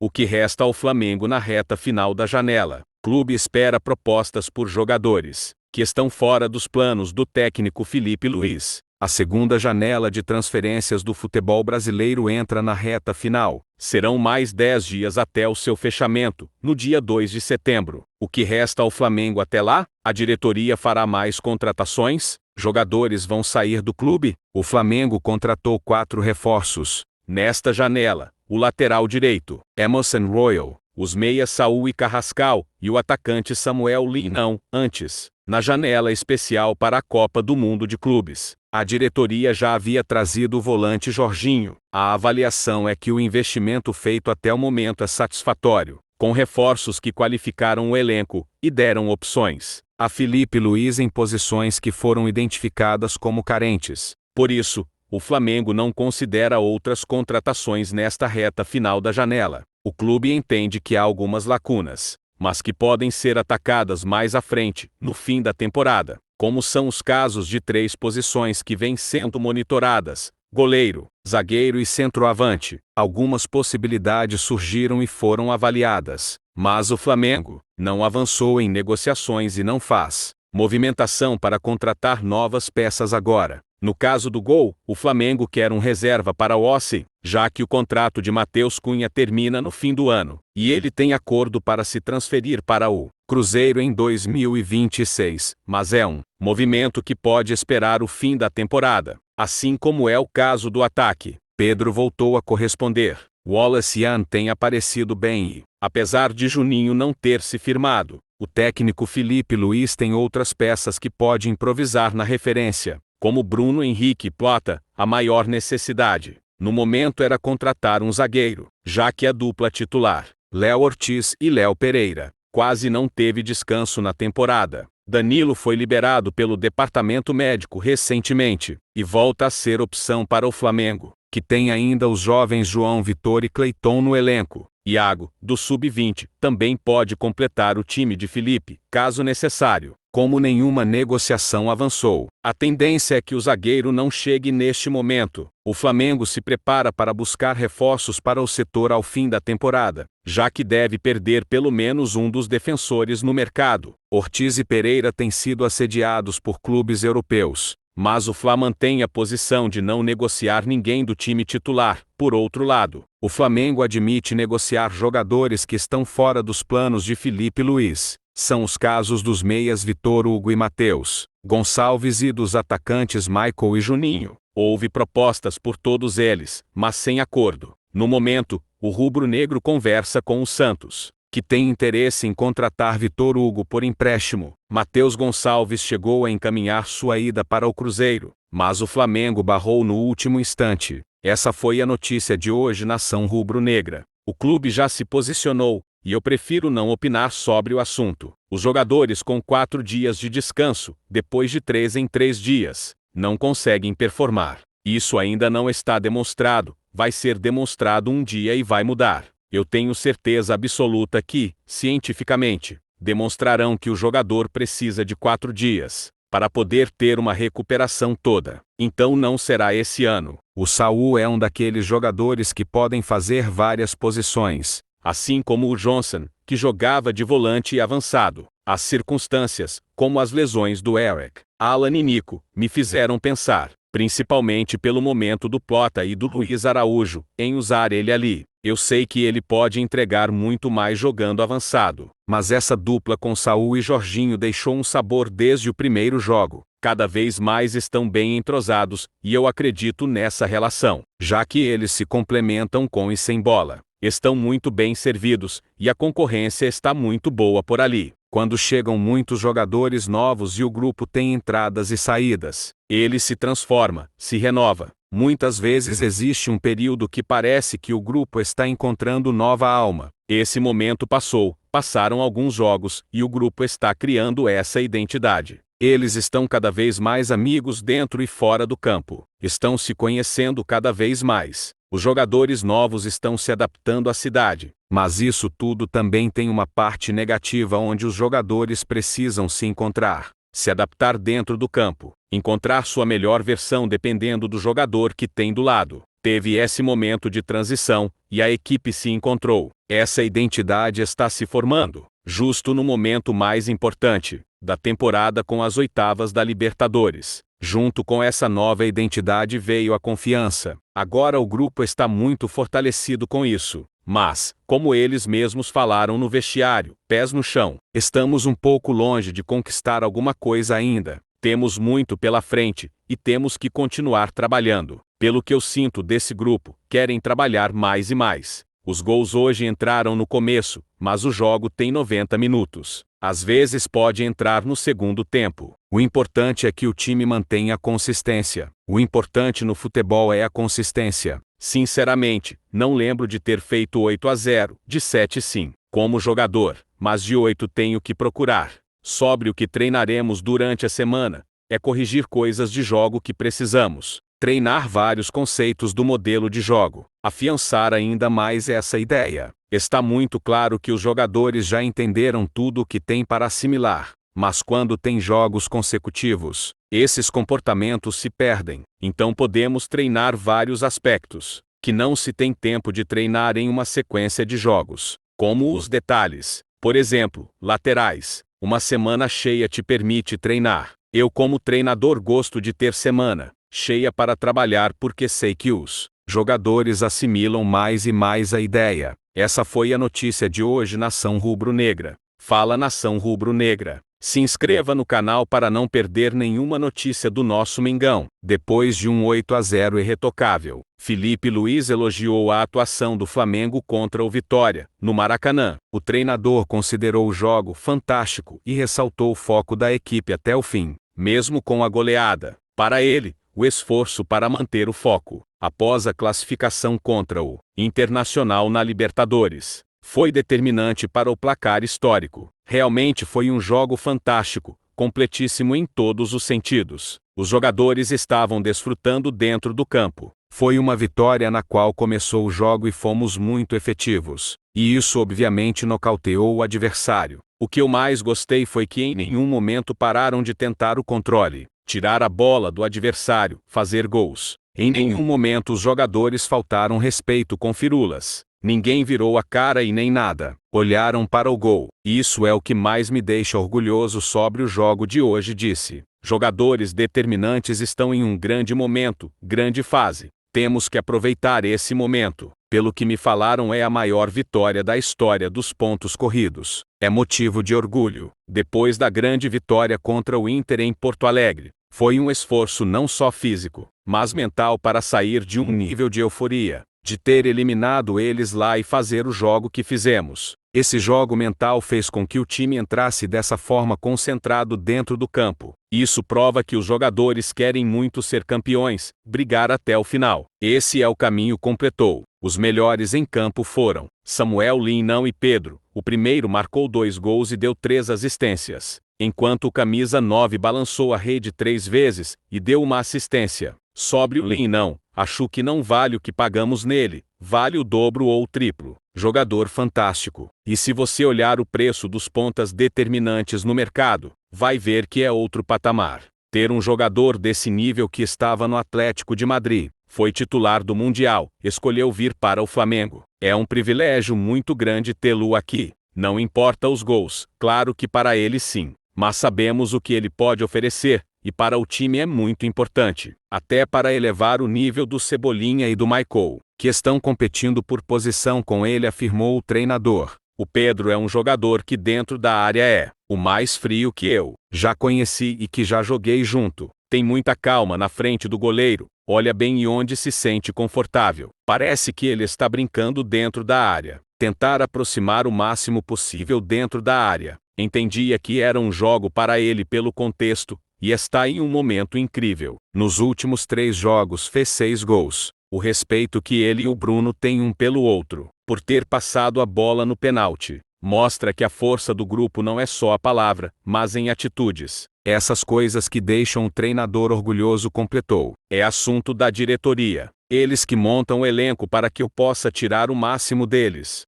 O que resta ao Flamengo na reta final da janela? O clube espera propostas por jogadores que estão fora dos planos do técnico Filipe Luís. A segunda janela de transferências do futebol brasileiro entra na reta final. Serão mais 10 dias até o seu fechamento, no dia 2 de setembro. O que resta ao Flamengo até lá? A diretoria fará mais contratações? Jogadores vão sair do clube? O Flamengo contratou 4 reforços nesta janela: o lateral direito, Emerson Royal, os meias Saul e Carrascal, e o atacante Samuel Linão. Antes, na janela especial para a Copa do Mundo de Clubes, a diretoria já havia trazido o volante Jorginho. A avaliação é que o investimento feito até o momento é satisfatório, com reforços que qualificaram o elenco e deram opções a Filipe Luís em posições que foram identificadas como carentes. Por isso, o Flamengo não considera outras contratações nesta reta final da janela. O clube entende que há algumas lacunas, mas que podem ser atacadas mais à frente, no fim da temporada, como são os casos de 3 posições que vêm sendo monitoradas: goleiro, zagueiro e centroavante. Algumas possibilidades surgiram e foram avaliadas, mas o Flamengo não avançou em negociações e não faz movimentação para contratar novas peças agora. No caso do gol, o Flamengo quer um reserva para o Ossi, já que o contrato de Matheus Cunha termina no fim do ano, e ele tem acordo para se transferir para o Cruzeiro em 2026, mas é um movimento que pode esperar o fim da temporada, assim como é o caso do ataque. Pedro voltou a corresponder. Wallace Yan tem aparecido bem e, apesar de Juninho não ter se firmado, o técnico Filipe Luís tem outras peças que pode improvisar na referência, como Bruno Henrique e Plata. A maior necessidade no momento era contratar um zagueiro, já que a dupla titular, Léo Ortiz e Léo Pereira, quase não teve descanso na temporada. Danilo foi liberado pelo departamento médico recentemente e volta a ser opção para o Flamengo, que tem ainda os jovens João Vitor e Cleiton no elenco. Iago, do Sub-20, também pode completar o time de Filipe, caso necessário. Como nenhuma negociação avançou, a tendência é que o zagueiro não chegue neste momento. O Flamengo se prepara para buscar reforços para o setor ao fim da temporada, já que deve perder pelo menos um dos defensores no mercado. Ortiz e Pereira têm sido assediados por clubes europeus, mas o Fla mantém a posição de não negociar ninguém do time titular. Por outro lado, o Flamengo admite negociar jogadores que estão fora dos planos de Filipe Luís. São os casos dos meias Vitor Hugo e Matheus Gonçalves e dos atacantes Michael e Juninho. Houve propostas por todos eles, mas sem acordo. No momento, o rubro-negro conversa com o Santos, que tem interesse em contratar Vitor Hugo por empréstimo. Matheus Gonçalves chegou a encaminhar sua ida para o Cruzeiro, mas o Flamengo barrou no último instante. Essa foi a notícia de hoje na Nação Rubro-Negra. O clube já se posicionou, e eu prefiro não opinar sobre o assunto. Os jogadores com 4 dias de descanso, depois de 3 em 3 dias, não conseguem performar. Isso ainda não está demonstrado, vai ser demonstrado um dia e vai mudar. Eu tenho certeza absoluta que, cientificamente, demonstrarão que o jogador precisa de 4 dias para poder ter uma recuperação toda. Então não será esse ano. O Saul é um daqueles jogadores que podem fazer várias posições, assim como o Johnson, que jogava de volante e avançado. As circunstâncias, como as lesões do Eric, Alan e Nico, me fizeram pensar, principalmente pelo momento do Plota e do Luiz Araújo, em usar ele ali. Eu sei que ele pode entregar muito mais jogando avançado, mas essa dupla com Saul e Jorginho deixou um sabor desde o primeiro jogo. Cada vez mais estão bem entrosados, e eu acredito nessa relação, já que eles se complementam com e sem bola. Estão muito bem servidos, e a concorrência está muito boa por ali. Quando chegam muitos jogadores novos e o grupo tem entradas e saídas, ele se transforma, se renova. Muitas vezes existe um período que parece que o grupo está encontrando nova alma. Esse momento passou, passaram alguns jogos, e o grupo está criando essa identidade. Eles estão cada vez mais amigos dentro e fora do campo. Estão se conhecendo cada vez mais. Os jogadores novos estão se adaptando à cidade. Mas isso tudo também tem uma parte negativa onde os jogadores precisam se encontrar, se adaptar dentro do campo, encontrar sua melhor versão dependendo do jogador que tem do lado. Teve esse momento de transição, e a equipe se encontrou. Essa identidade está se formando, justo no momento mais importante da temporada, com as oitavas da Libertadores. Junto com essa nova identidade veio a confiança. Agora o grupo está muito fortalecido com isso. Mas, como eles mesmos falaram no vestiário, pés no chão, estamos um pouco longe de conquistar alguma coisa ainda. Temos muito pela frente, e temos que continuar trabalhando. Pelo que eu sinto desse grupo, querem trabalhar mais e mais. Os gols hoje entraram no começo, mas o jogo tem 90 minutos. Às vezes pode entrar no segundo tempo. O importante é que o time mantenha a consistência. O importante no futebol é a consistência. Sinceramente, não lembro de ter feito 8-0, de 7 sim, como jogador, mas de 8 tenho que procurar. Sobre o que treinaremos durante a semana, é corrigir coisas de jogo que precisamos. Treinar vários conceitos do modelo de jogo. Afiançar ainda mais essa ideia. Está muito claro que os jogadores já entenderam tudo o que tem para assimilar. Mas quando tem jogos consecutivos, esses comportamentos se perdem. Então podemos treinar vários aspectos que não se tem tempo de treinar em uma sequência de jogos. Como os detalhes. Por exemplo, laterais. Uma semana cheia te permite treinar. Eu, como treinador, gosto de ter semana cheia para trabalhar, porque sei que os jogadores assimilam mais e mais a ideia. Essa foi a notícia de hoje, Nação Rubro-Negra. Fala, Nação Rubro-Negra. Se inscreva no canal para não perder nenhuma notícia do nosso Mengão. Depois de um 8-0 irretocável, Filipe Luís elogiou a atuação do Flamengo contra o Vitória, no Maracanã. O treinador considerou o jogo fantástico e ressaltou o foco da equipe até o fim, mesmo com a goleada. Para ele, o esforço para manter o foco, após a classificação contra o Internacional na Libertadores, foi determinante para o placar histórico. Realmente foi um jogo fantástico, completíssimo em todos os sentidos. Os jogadores estavam desfrutando dentro do campo. Foi uma vitória na qual começou o jogo e fomos muito efetivos. E isso obviamente nocauteou o adversário. O que eu mais gostei foi que em nenhum momento pararam de tentar o controle, tirar a bola do adversário, fazer gols. Em nenhum momento os jogadores faltaram respeito com firulas. Ninguém virou a cara e nem nada. Olharam para o gol. Isso é o que mais me deixa orgulhoso sobre o jogo de hoje, disse. Jogadores determinantes estão em um grande momento, grande fase. Temos que aproveitar esse momento. Pelo que me falaram, é a maior vitória da história dos pontos corridos. É motivo de orgulho. Depois da grande vitória contra o Inter em Porto Alegre, foi um esforço não só físico, mas mental para sair de um nível de euforia, de ter eliminado eles lá e fazer o jogo que fizemos. Esse jogo mental fez com que o time entrasse dessa forma, concentrado dentro do campo. Isso prova que os jogadores querem muito ser campeões, brigar até o final. Esse é o caminho, completou. Os melhores em campo foram Samuel Linão e Pedro. O primeiro marcou 2 gols e deu 3 assistências, enquanto o camisa 9 balançou a rede 3 vezes e deu uma assistência. Sobre o Linão, acho que não vale o que pagamos nele, vale o dobro ou o triplo. Jogador fantástico. E se você olhar o preço dos pontas determinantes no mercado, vai ver que é outro patamar. Ter um jogador desse nível, que estava no Atlético de Madrid, foi titular do Mundial, escolheu vir para o Flamengo. É um privilégio muito grande tê-lo aqui. Não importa os gols, claro que para ele sim, mas sabemos o que ele pode oferecer, e para o time é muito importante, até para elevar o nível do Cebolinha e do Michael, que estão competindo por posição com ele, afirmou o treinador. O Pedro é um jogador que dentro da área é o mais frio que eu já conheci e que já joguei junto. Tem muita calma na frente do goleiro, olha bem e onde se sente confortável. Parece que ele está brincando dentro da área. Tentar aproximar o máximo possível dentro da área. Entendia que era um jogo para ele pelo contexto, e está em um momento incrível. Nos últimos 3 jogos fez 6 gols. O respeito que ele e o Bruno têm um pelo outro, por ter passado a bola no pênalti, mostra que a força do grupo não é só a palavra, mas em atitudes. Essas coisas que deixam o treinador orgulhoso, completou. É assunto da diretoria. Eles que montam o elenco para que eu possa tirar o máximo deles.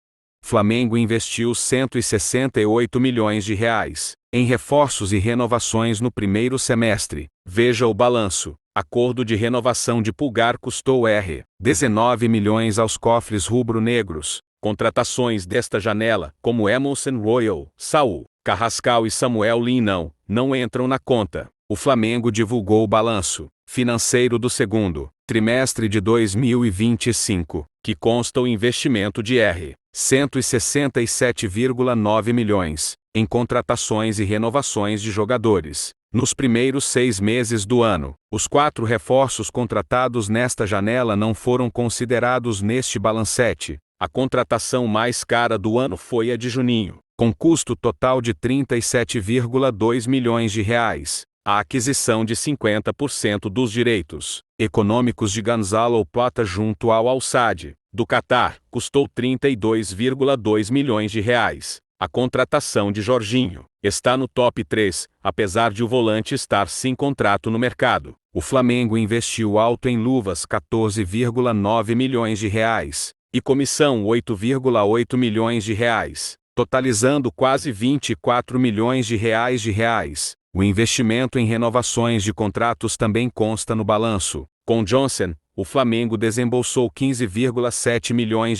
Flamengo investiu R$ 168 milhões em reforços e renovações no primeiro semestre. Veja o balanço. Acordo de renovação de Pulgar custou R$ 19 milhões aos cofres rubro-negros. Contratações desta janela, como Emerson Royal, Saul, Carrascal e Samuel Lin não entram na conta. O Flamengo divulgou o balanço financeiro do segundo trimestre de 2025, que consta o investimento de R$ 167,9 milhões em contratações e renovações de jogadores. Nos primeiros 6 meses do ano, os 4 reforços contratados nesta janela não foram considerados neste balancete. A contratação mais cara do ano foi a de Juninho, com custo total de R$ 37,2 milhões. A aquisição de 50% dos direitos econômicos de Gonzalo Plata junto ao Al-Sadd, do Catar, custou R$ 32,2 milhões. A contratação de Jorginho está no top 3, apesar de o volante estar sem contrato no mercado. O Flamengo investiu alto em luvas R$ 14,9 milhões e comissão R$ 8,8 milhões, totalizando quase R$ 24 milhões. O investimento em renovações de contratos também consta no balanço. Com Johnson, o Flamengo desembolsou R$ 15,7 milhões.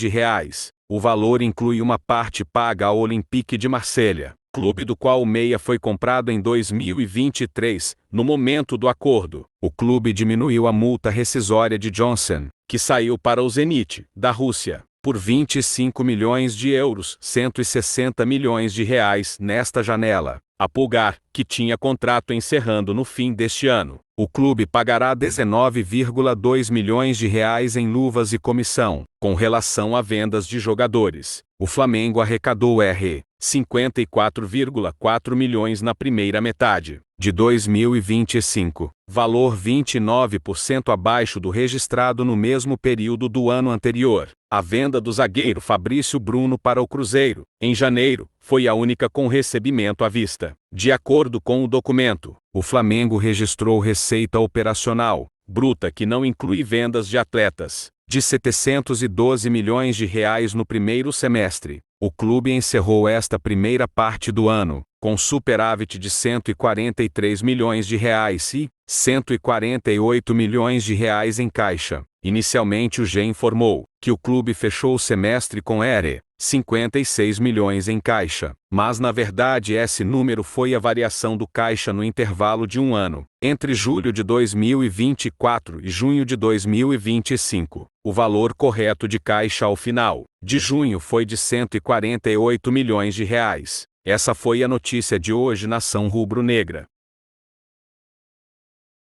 O valor inclui uma parte paga ao Olympique de Marselha, clube do qual o meia foi comprado em 2023. No momento do acordo, o clube diminuiu a multa rescisória de Johnson, que saiu para o Zenit, da Rússia, por 25 milhões de euros, 160 milhões de reais nesta janela. A Pulgar, que tinha contrato encerrando no fim deste ano, o clube pagará 19,2 milhões de reais em luvas e comissão. Com relação a vendas de jogadores, o Flamengo arrecadou R$ 54,4 milhões na primeira metade de 2025, valor 29% abaixo do registrado no mesmo período do ano anterior. A venda do zagueiro Fabrício Bruno para o Cruzeiro, em janeiro, foi a única com recebimento à vista. De acordo com o documento, o Flamengo registrou receita operacional bruta que não inclui vendas de atletas, de R$ 712 milhões no primeiro semestre. O clube encerrou esta primeira parte do ano com superávit de R$ 143 milhões e R$ 148 milhões em caixa. Inicialmente o GE informou que o clube fechou o semestre com R$ 56 milhões em caixa, mas na verdade esse número foi a variação do caixa no intervalo de um ano, entre julho de 2024 e junho de 2025. O valor correto de caixa ao final de junho foi de R$ 148 milhões. Essa foi a notícia de hoje, Nação Rubro-Negra.